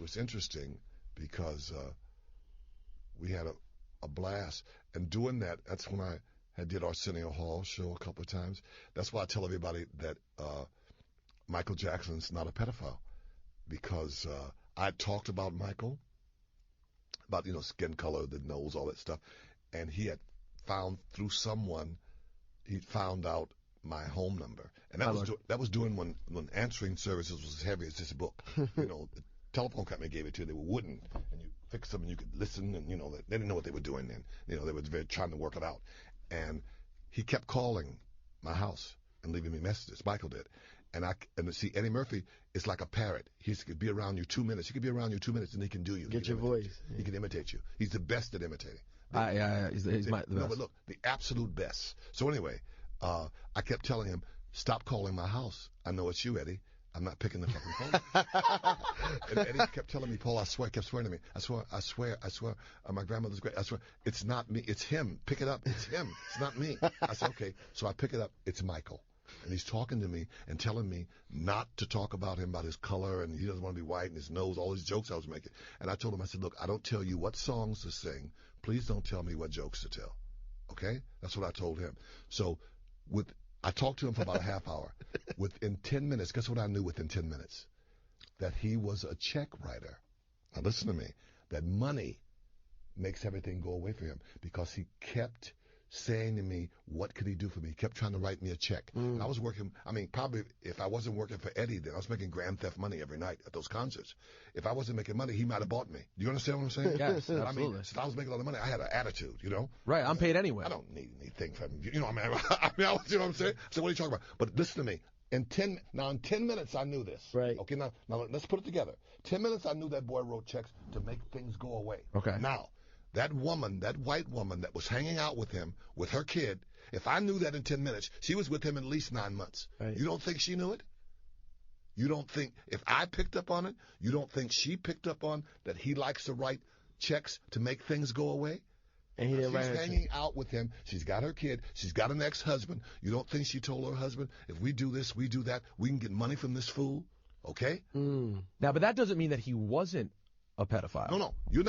was interesting because we had a blast. And doing that, that's when I did Arsenio Hall show a couple of times. That's why I tell everybody that Michael Jackson's not a pedophile, because I talked about Michael, about skin color, the nose, all that stuff, and he had found through someone, he found out my home number, and that was doing when answering services was as heavy as this book. The telephone company gave it to you. They were wooden, and you fix them and you could listen, and they didn't know what they were doing then. They were trying to work it out, and he kept calling my house and leaving me messages. Michael did. And see, Eddie Murphy is like a parrot. He could be around you 2 minutes. He could be around you 2 minutes, and he can do you. Get your voice. He can imitate you. He's the best at imitating. He's the best. No, but look, the absolute best. So anyway, I kept telling him, stop calling my house. I know it's you, Eddie. I'm not picking the fucking phone. And Eddie kept telling me, Paul, I swear, kept swearing to me. I swear. My grandmother's great. I swear. It's not me. It's him. Pick it up. It's him. It's not me. I said, okay. So I pick it up. It's Michael. And he's talking to me and telling me not to talk about him, about his color, and he doesn't want to be white, and his nose, all these jokes I was making. And I told him, I said, look, I don't tell you what songs to sing. Please don't tell me what jokes to tell. Okay? That's what I told him. So I talked to him for about a half hour. Within 10 minutes, guess what I knew within 10 minutes? That he was a check writer. Now listen to me. That money makes everything go away for him, because he kept saying to me, what could he do for me? He kept trying to write me a check. And I was working, probably if I wasn't working for Eddie, then I was making grand theft money every night at those concerts. If I wasn't making money, he might have bought me. Do you understand what I'm saying? Yes, absolutely. If I was making a lot of money, I had an attitude, Right, I'm paid anyway. I don't need anything from you. You know what I'm saying? So what are you talking about? But listen to me. In 10 minutes, I knew this. Right. Okay, now let's put it together. 10 minutes, I knew that boy wrote checks to make things go away. Okay. Now, that woman, that white woman that was hanging out with him, with her kid, if I knew that in 10 minutes, she was with him at least 9 months. Right. You don't think she knew it? You don't think, if I picked up on it, you don't think she picked up on that he likes to write checks to make things go away? And he didn't write her She's hanging out with him. She's got her kid. She's got an ex-husband. You don't think she told her husband, if we do this, we do that, we can get money from this fool? Okay? Now, but that doesn't mean that he wasn't a pedophile. No, you're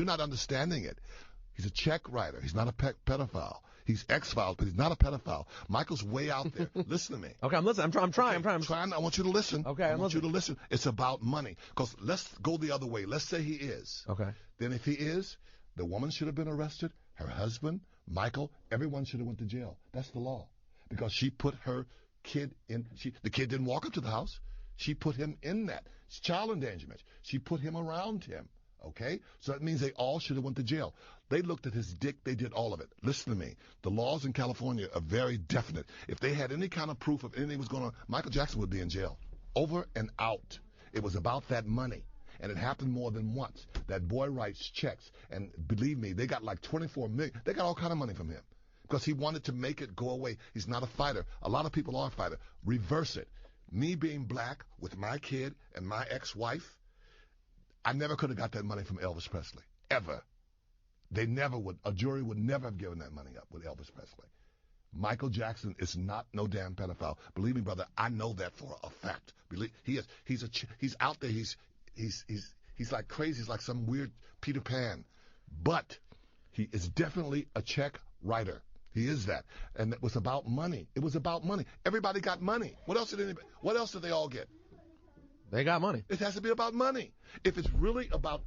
not understanding it. He's a check writer. He's not a pedophile. He's X-Files, but he's not a pedophile. Michael's way out there. Listen to me. Okay, I'm listening. I'm trying. I want you to listen. Okay, I want you to listen. It's about money. Because let's go the other way. Let's say he is. Okay. Then if he is, the woman should have been arrested. Her husband, Michael, everyone should have went to jail. That's the law. Because she put her kid in. The kid didn't walk up to the house. She put him in that. It's child endangerment. She put him around him. Okay? So that means they all should have went to jail. They looked at his dick. They did all of it. Listen to me. The laws in California are very definite. If they had any kind of proof of anything was going on, Michael Jackson would be in jail. Over and out. It was about that money. And it happened more than once. That boy writes checks. And believe me, they got like $24 million. They got all kind of money from him. Because he wanted to make it go away. He's not a fighter. A lot of people are a fighter. Reverse it. Me being black with my kid and my ex-wife, I never could have got that money from Elvis Presley. Ever. They never would. A jury would never have given that money up with Elvis Presley. Michael Jackson is not no damn pedophile. Believe me, brother, I know that for a fact. Believe he is. He's out there. He's like crazy. He's like some weird Peter Pan. But he is definitely a check writer. He is that. And it was about money. It was about money. Everybody got money. What else did they all get? They got money. It has to be about money. If it's really about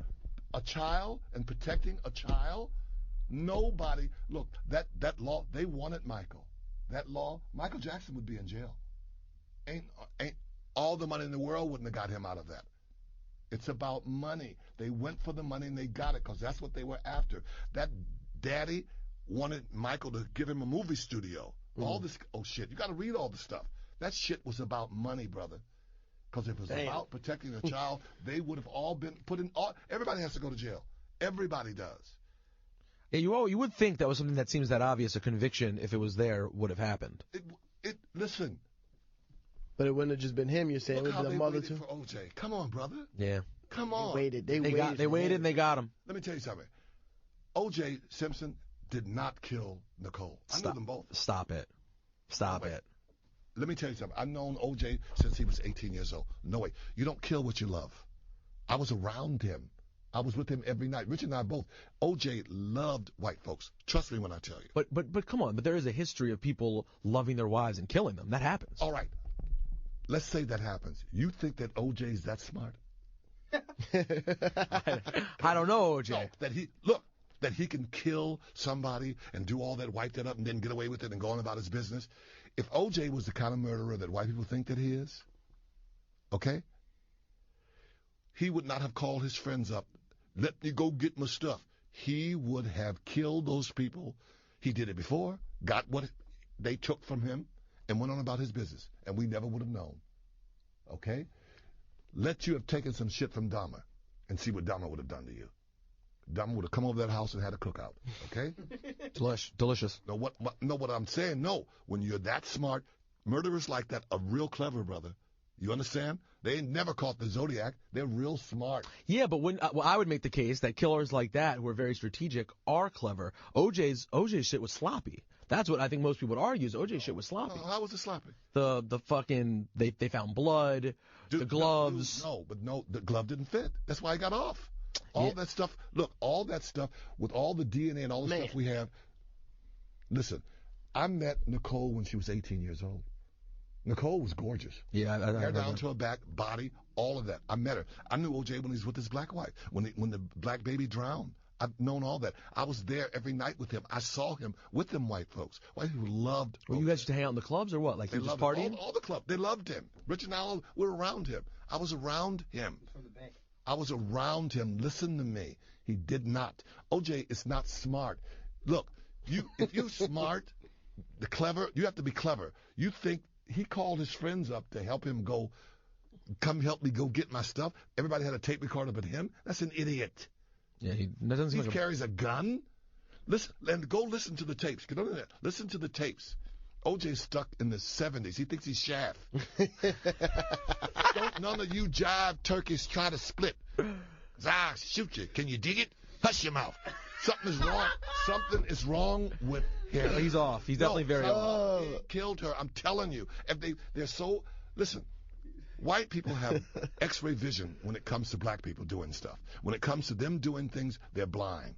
a child and protecting a child, nobody, look, that law, they wanted Michael. That law, Michael Jackson would be in jail. Ain't all the money in the world wouldn't have got him out of that. It's about money. They went for the money and they got it because that's what they were after. That daddy wanted Michael to give him a movie studio. All this, shit. You got to read all the stuff. That shit was about money, brother. Because if it was about protecting a child, they would have all been put in. Everybody has to go to jail. Everybody does. Yeah, you would think that was something that seems that obvious. A conviction, if it was there, would have happened. Listen. But it wouldn't have just been him. You're saying Look it how was the they mother waited too. for O.J. Come on, brother. Yeah. Come on. They waited and they got him. Let me tell you something. O.J.Simpson did not kill Nicole. I know them both. Stop it. Let me tell you something. I've known O.J. since he was 18 years old. No way. You don't kill what you love. I was around him. I was with him every night. Richard and I both. O.J. loved white folks. Trust me when I tell you. But come on. But there is a history of people loving their wives and killing them. That happens. All right. Let's say that happens. You think that O.J.'s that smart? I don't know, O.J. No, that he can kill somebody and do all that, wipe that up, and then get away with it and go on about his business. If O.J. was the kind of murderer that white people think that he is, okay, he would not have called his friends up. Let me go get my stuff. He would have killed those people. He did it before, got what they took from him, and went on about his business. And we never would have known. Okay? Let you have taken some shit from Dahmer and see what Dahmer would have done to you. Dahmer would have come over that house and had a cookout. Okay? Delicious. No, what I'm saying, no. When you're that smart, murderers like that are real clever, brother. You understand? They ain't never caught the Zodiac. They're real smart. Yeah, but I would make the case that killers like that, who are very strategic, are clever. OJ's shit was sloppy. That's what I think most people would argue. Is OJ's shit was sloppy. How was it sloppy? The fucking they found blood, the gloves. No, the glove didn't fit. That's why he got off. All that stuff. Look, all that stuff with all the DNA and all the stuff we have. Listen, I met Nicole when she was 18 years old. Nicole was gorgeous. Yeah, hair down to her back, body, all of that. I met her. I knew O.J. when he was with his black wife. When the black baby drowned, I've known all that. I was there every night with him. I saw him with them white folks. White people loved. Well, you guys used to hang out in the clubs or what? Like they you just loved partying? All the clubs. They loved him. Rich and I were around him. I was around him. I was around him. Listen to me. He did not. O.J. is not smart. Look, if you're smart, the clever, you have to be clever. You think. He called his friends up to help him come help me go get my stuff. Everybody had a tape recorder but him. That's an idiot. Yeah, he carries a gun. Listen, and go listen to the tapes. Get on there. Listen to the tapes. O.J.'s stuck in the 70s. He thinks he's Shaft. Don't none of you jive turkeys try to split. 'Cause I'll shoot you. Can you dig it? Hush your mouth. Something is wrong. Something is wrong with him. He's off. He's definitely very off. He killed her. I'm telling you. If they're so. Listen, white people have X-ray vision when it comes to black people doing stuff. When it comes to them doing things, they're blind.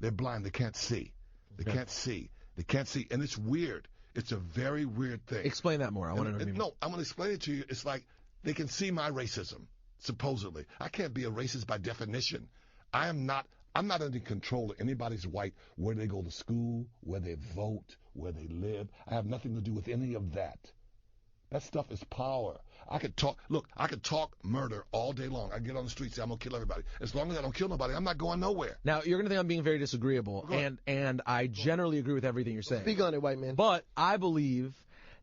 They're blind. They can't see. They can't see. They can't see. And it's weird. It's a very weird thing. Explain that more. I want to know. No, I'm going to explain it to you. It's like they can see my racism, supposedly. I can't be a racist by definition. I'm not under control of anybody's white, where they go to school, where they vote, where they live. I have nothing to do with any of that. That stuff is power. I could talk murder all day long. I get on the street and say I'm going to kill everybody. As long as I don't kill nobody, I'm not going nowhere. Now, you're going to think I'm being very disagreeable, and I generally agree with everything you're saying. Speak on it, white man. But I believe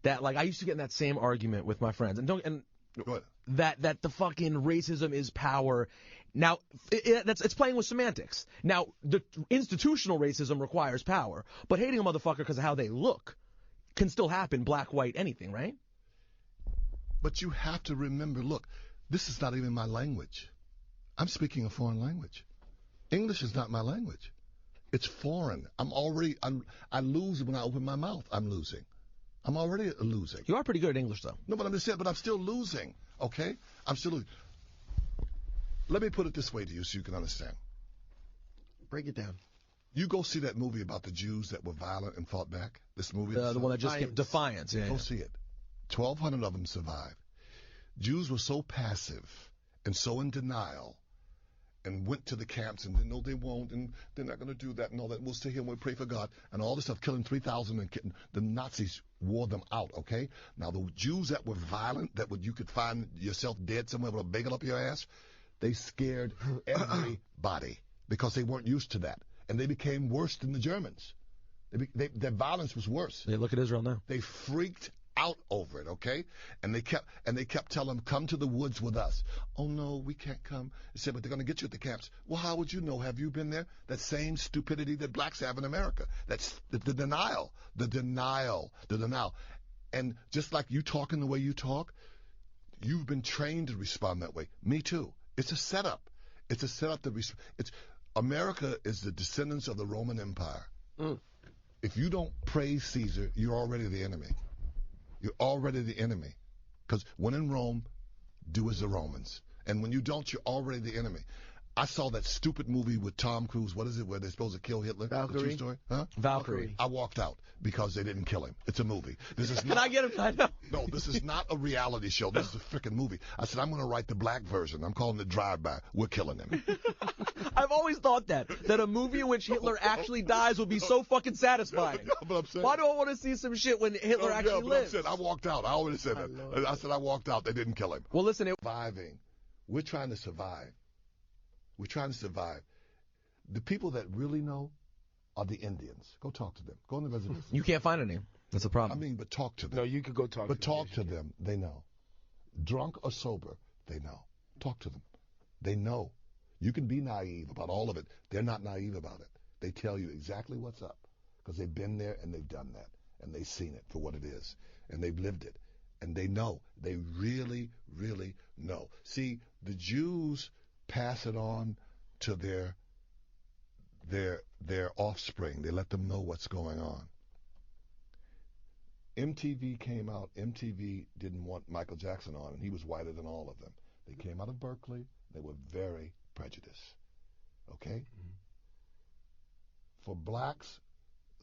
that, like, I used to get in that same argument with my friends, that the fucking racism is power. Now, it's playing with semantics. Now, the institutional racism requires power, but hating a motherfucker because of how they look can still happen, black, white, anything, right? But you have to remember, look, this is not even my language. I'm speaking a foreign language. English is not my language. It's foreign. I lose when I open my mouth. I'm losing. I'm already losing. You are pretty good at English, though. No, but I'm just saying, but I'm still losing, okay? I'm still losing. Let me put it this way to you so you can understand. Break it down. You go see that movie about the Jews that were violent and fought back. This movie, the one that just came, Defiance. Yeah, go see it. 1,200 of them survived. Jews were so passive and so in denial, and went to the camps and no, they won't, and they're not going to do that and all that. We'll stay here and we'll pray for God and all this stuff, killing 3,000 and the Nazis wore them out. Okay, now the Jews that were violent, you could find yourself dead somewhere with a bagel up your ass. They scared everybody because they weren't used to that. And they became worse than the Germans. Their violence was worse. They look at Israel now. They freaked out over it, okay? And they kept telling them, come to the woods with us. Oh, no, we can't come. They said, but they're going to get you at the camps. Well, how would you know? Have you been there? That same stupidity that blacks have in America. That's the denial. And just like you talking the way you talk, you've been trained to respond that way. Me too. It's a setup. It's a setup that America is the descendants of the Roman Empire. If you don't praise Caesar, you're already the enemy. You're already the enemy. Because when in Rome, do as the Romans. And when you don't, you're already the enemy. I saw that stupid movie with Tom Cruise. What is it, where they're supposed to kill Hitler? Valkyrie. The true story? Huh? Valkyrie. I walked out because they didn't kill him. It's a movie. This is not, Can I get him? I know. No, this is not a reality show. This is a freaking movie. I said, I'm going to write the black version. I'm calling it Drive-By. We're killing him. I've always thought that a movie in which Hitler actually dies would be so fucking satisfying. Yeah, but I'm saying, why do I want to see some shit when Hitler actually lives? I walked out. I already said that. I said I walked out. They didn't kill him. Well, listen. Surviving. We're trying to survive. We're trying to survive. The people that really know are the Indians. Go talk to them. Go on the reservation. You can't find any. That's the problem. I mean, but talk to them. No, you could go talk to them. But talk to them. They know. Drunk or sober, they know. Talk to them. They know. You can be naive about all of it. They're not naive about it. They tell you exactly what's up because they've been there and they've done that and they've seen it for what it is and they've lived it and they know. They really, really know. See, the Jews pass it on to their offspring. They let them know what's going on. MTV came out. MTV didn't want Michael Jackson on, and he was whiter than all of them. They came out of Berkeley. They were very prejudiced. Okay? Mm-hmm. For blacks,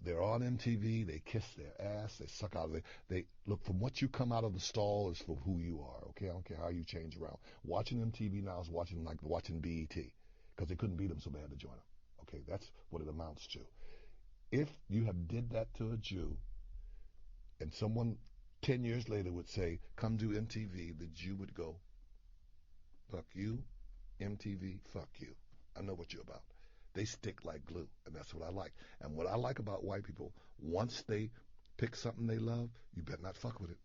they're on MTV. They kiss their ass. They suck out of it. They look, from what you come out of the stall is for who you are. Okay? I don't care how you change around. Watching MTV now is watching BET because they couldn't beat them, so they had to join them. Okay? That's what it amounts to. If you have did that to a Jew, and someone 10 years later would say, come do MTV, the Jew would go, fuck you, MTV, fuck you. I know what you're about. They stick like glue, and that's what I like. And what I like about white people, once they pick something they love, you better not fuck with it.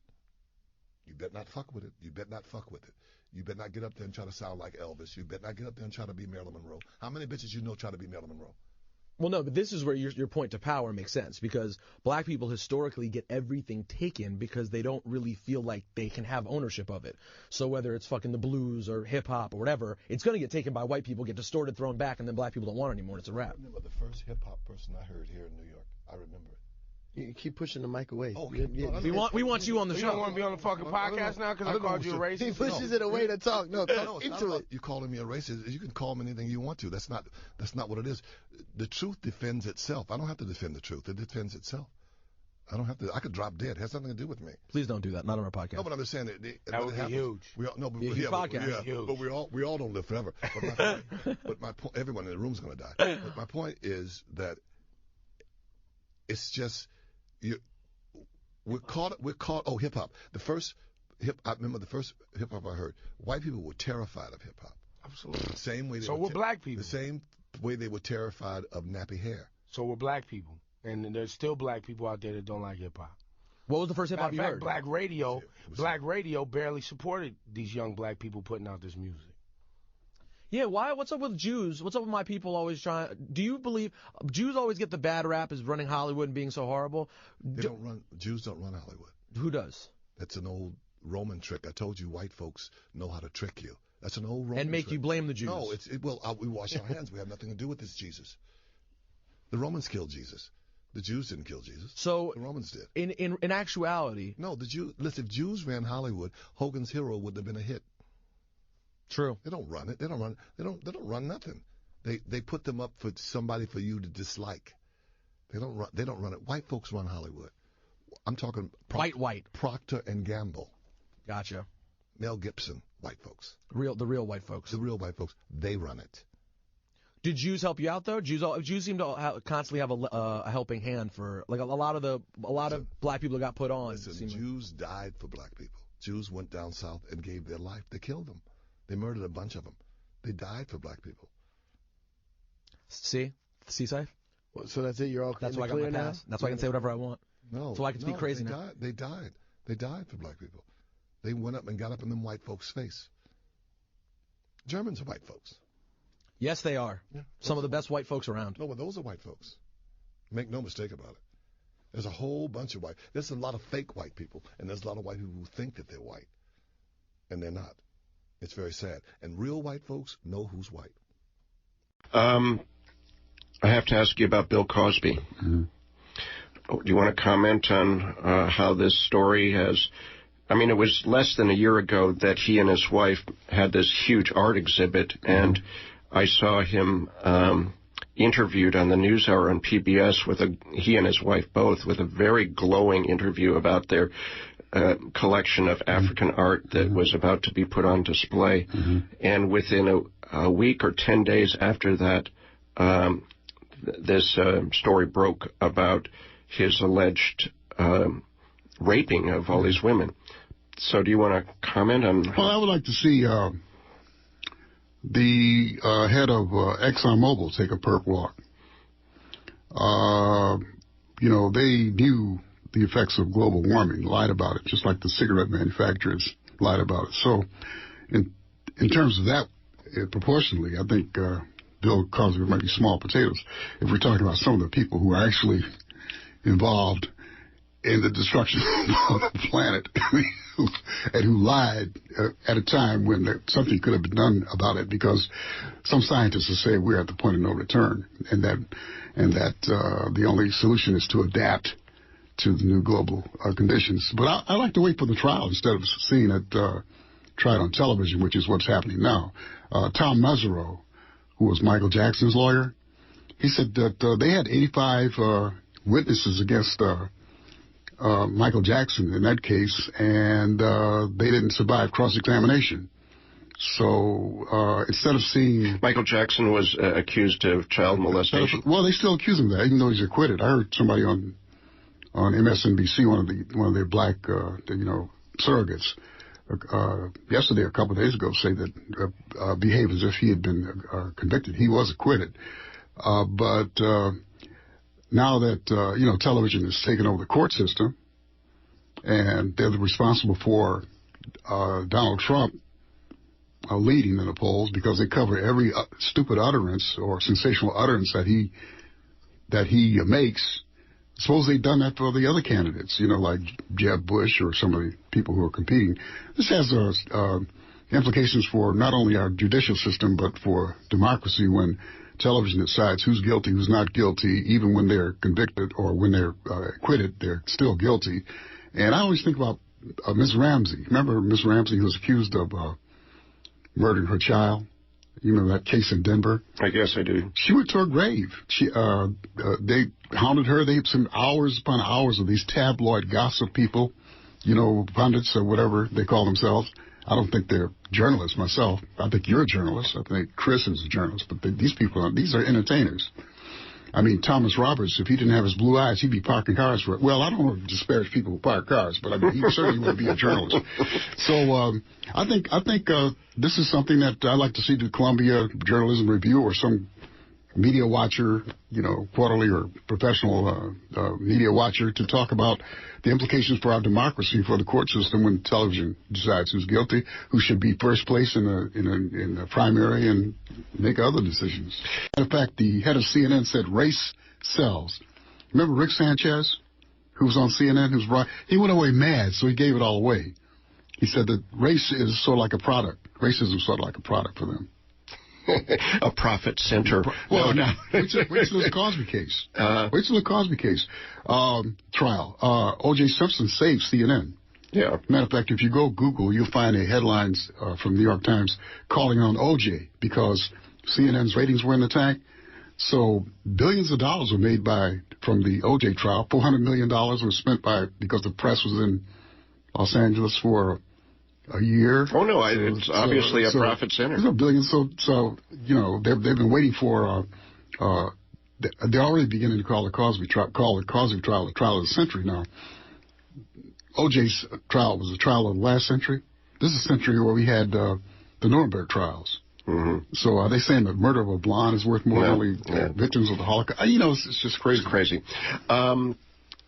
You better not fuck with it. You better not fuck with it. You better not get up there and try to sound like Elvis. You better not get up there and try to be Marilyn Monroe. How many bitches you know try to be Marilyn Monroe? Well, no, but this is where your point to power makes sense, because black people historically get everything taken because they don't really feel like they can have ownership of it. So whether it's fucking the blues or hip-hop or whatever, it's going to get taken by white people, get distorted, thrown back, and then black people don't want it anymore, and it's a wrap. I remember the first hip-hop person I heard here in New York. I remember it. You keep pushing the mic away. Oh, we want you on the You show. don't want to be on the fucking podcast now because I called you a racist? He pushes it away to talk. No, talk into it. You calling me a racist. You can call me anything you want to. That's not what it is. The truth defends itself. I don't have to defend the truth. It defends itself. I don't have to. I could drop dead. It has nothing to do with me. Please don't do that. Not on our podcast. No, but I'm just saying that would be huge. We all, no, but, huge podcast. Yeah, but we all don't live forever. But my point, everyone in the room's going to die. But my point is that it's just we're caught. Oh, hip hop. I remember the first hip hop I heard. White people were terrified of hip hop. Absolutely. The same way. So were black people. The same way they were terrified of nappy hair. So were black people, and there's still black people out there that don't like hip hop. What was the first hip hop you heard? Black radio barely supported these young black people putting out this music. Yeah, why? What's up with Jews? What's up with my people always trying? Do you believe Jews always get the bad rap as running Hollywood and being so horrible? Jews don't run Hollywood. Who does? That's an old Roman trick. I told you, white folks know how to trick you. That's an old Roman and make trick. You blame the Jews. No, we wash our hands. We have nothing to do with this Jesus. The Romans killed Jesus. The Jews didn't kill Jesus. So the Romans did. In actuality, no. The Jews. Listen, if Jews ran Hollywood, Hogan's Hero wouldn't have been a hit. True. They don't run it. They don't run nothing. They put them up for somebody for you to dislike. They don't run it. White folks run Hollywood. I'm talking white. Procter and Gamble. Gotcha. Mel Gibson. White folks. The real white folks. The real white folks. They run it. Did Jews help you out though? Jews seem to constantly have a helping hand for like a lot of black people that got put on. Listen, Jews died for black people. Jews went down south and gave their life. They killed them. They murdered a bunch of them. They died for black people. See, Seaside. Well, so that's it. You're all that's why I got my pass. That's why I can say whatever I want. No, so I can speak crazy now. They died. They died for black people. They went up and got up in them white folks' face. Germans are white folks. Yes, they are. Yeah, some of the best white folks around. No, but those are white folks. Make no mistake about it. There's a whole bunch of white. There's a lot of fake white people, and there's a lot of white people who think that they're white, and they're not. It's very sad. And real white folks know who's white. I have to ask you about Bill Cosby. Mm-hmm. Do you want to comment on how this story has I mean, it was less than a year ago that he and his wife had this huge art exhibit, and I saw him interviewed on the NewsHour on PBS with he and his wife both, with a very glowing interview about their collection of African art that was about to be put on display. And within a week or 10 days after that, this story broke about his alleged raping of all these women. So do you want to comment on... Well, I would like to see the head of ExxonMobil take a perp walk. You know, they knew the effects of global warming, lied about it, just like the cigarette manufacturers lied about it. So in terms of that, proportionally, I think Bill Cosby might be small potatoes if we're talking about some of the people who are actually involved in the destruction of the planet and who lied at a time when something could have been done about it, because some scientists have said we're at the point of no return, and that the only solution is to adapt to the new global conditions. But I like to wait for the trial instead of seeing it tried on television, which is what's happening now. Tom Mesereau, who was Michael Jackson's lawyer, he said that they had 85 witnesses against Michael Jackson in that case, and they didn't survive cross-examination. So instead of seeing... Michael Jackson was accused of child molestation. Well, they still accuse him of that, even though he's acquitted. I heard somebody on MSNBC, one of their black, surrogates, yesterday, a couple of days ago, say that behave as if he had been convicted. He was acquitted. But now that, television has taken over the court system, and they're responsible for Donald Trump leading in the polls, because they cover every stupid utterance or sensational utterance that he makes. Suppose they've done that for the other candidates, like Jeb Bush or some of the people who are competing. This has implications for not only our judicial system, but for democracy, when television decides who's guilty, who's not guilty. Even when they're convicted or when they're acquitted, they're still guilty. And I always think about Miss Ramsey. Remember Miss Ramsey, who was accused of murdering her child? You remember that case in Denver? I guess I do. She went to her grave. They hounded her. They spent hours upon hours of these tabloid gossip people, pundits or whatever they call themselves. I don't think they're journalists myself. I think you're a journalist. I think Chris is a journalist. But these are entertainers. I mean, Thomas Roberts, if he didn't have his blue eyes, he'd be parking cars for it. Well, I don't want to disparage people who park cars, but I mean, he certainly would be a journalist. So I think this is something that I'd like to see the Columbia Journalism Review or some media watcher, quarterly or professional media watcher, to talk about the implications for our democracy, for the court system, when television decides who's guilty, who should be first place in a primary, and make other decisions. In fact, the head of CNN said race sells. Remember Rick Sanchez, who was on CNN, who's right? He went away mad, so he gave it all away. He said that race is sort of like a product. Racism is sort of like a product for them. A profit center. Well, no. Wait till the Cosby case. Wait till the Cosby case trial. O.J.Simpson saved CNN. Yeah. Matter of fact, if you go Google, you'll find headlines from the New York Times calling on O.J. because CNN's ratings were in the tank. So billions of dollars were made from the O.J. trial. $400 million was spent because the press was in Los Angeles for a year. Oh no, it's obviously a profit center. There's a billion. So they've been waiting for. They're already beginning to call the Cosby trial the trial of the century now. O.J.'s trial was a trial of the last century. This is a century where we had the Nuremberg trials. Mm-hmm. So are they saying the murder of a blonde is worth more than victims of the Holocaust? It's just crazy. It's crazy.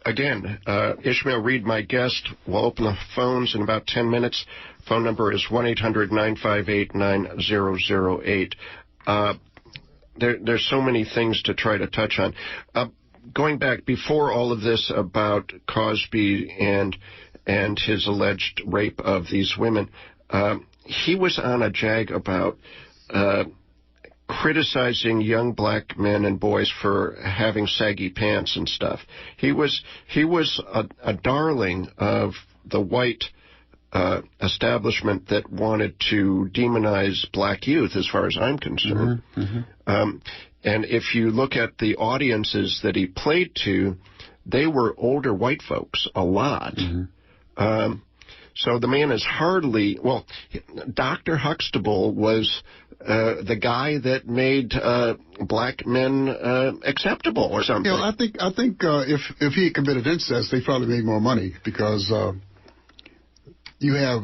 Again, Ishmael Reed, my guest. We'll open the phones in about 10 minutes. Phone number is 1-800-958-9008. There's so many things to try to touch on. Going back before all of this about Cosby and his alleged rape of these women, he was on a jag about criticizing young black men and boys for having saggy pants and stuff. He was a darling of the white establishment that wanted to demonize black youth, as far as I'm concerned. And if you look at the audiences that he played to, they were older white folks, a lot. So the man is hardly, well, Dr. Huxtable was the guy that made black men acceptable or something. You know, I think if he had committed incest, they probably made more money because you have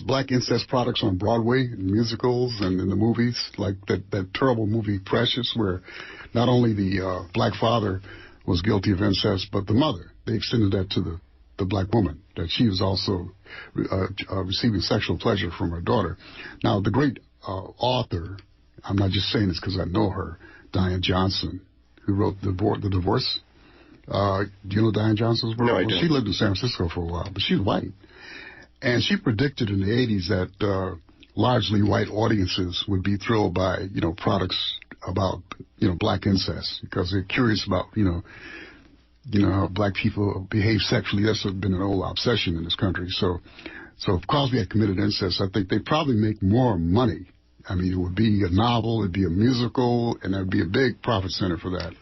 black incest products on Broadway, in musicals and in the movies, like that terrible movie Precious, where not only the black father was guilty of incest, but the mother. They extended that to the black woman, that she was also receiving sexual pleasure from her daughter. Now, the great author, I'm not just saying this because I know her, Diane Johnson, who wrote The Divorce. Do you know Diane Johnson's work? No, I don't. She lived in San Francisco for a while, but she's white. And she predicted in the 80s that largely white audiences would be thrilled by, products about, black incest, because they're curious about, how black people behave sexually. That's been an old obsession in this country. So if Cosby had committed incest, I think they'd probably make more money. I mean, it would be a novel, it'd be a musical, and there'd be a big profit center for that.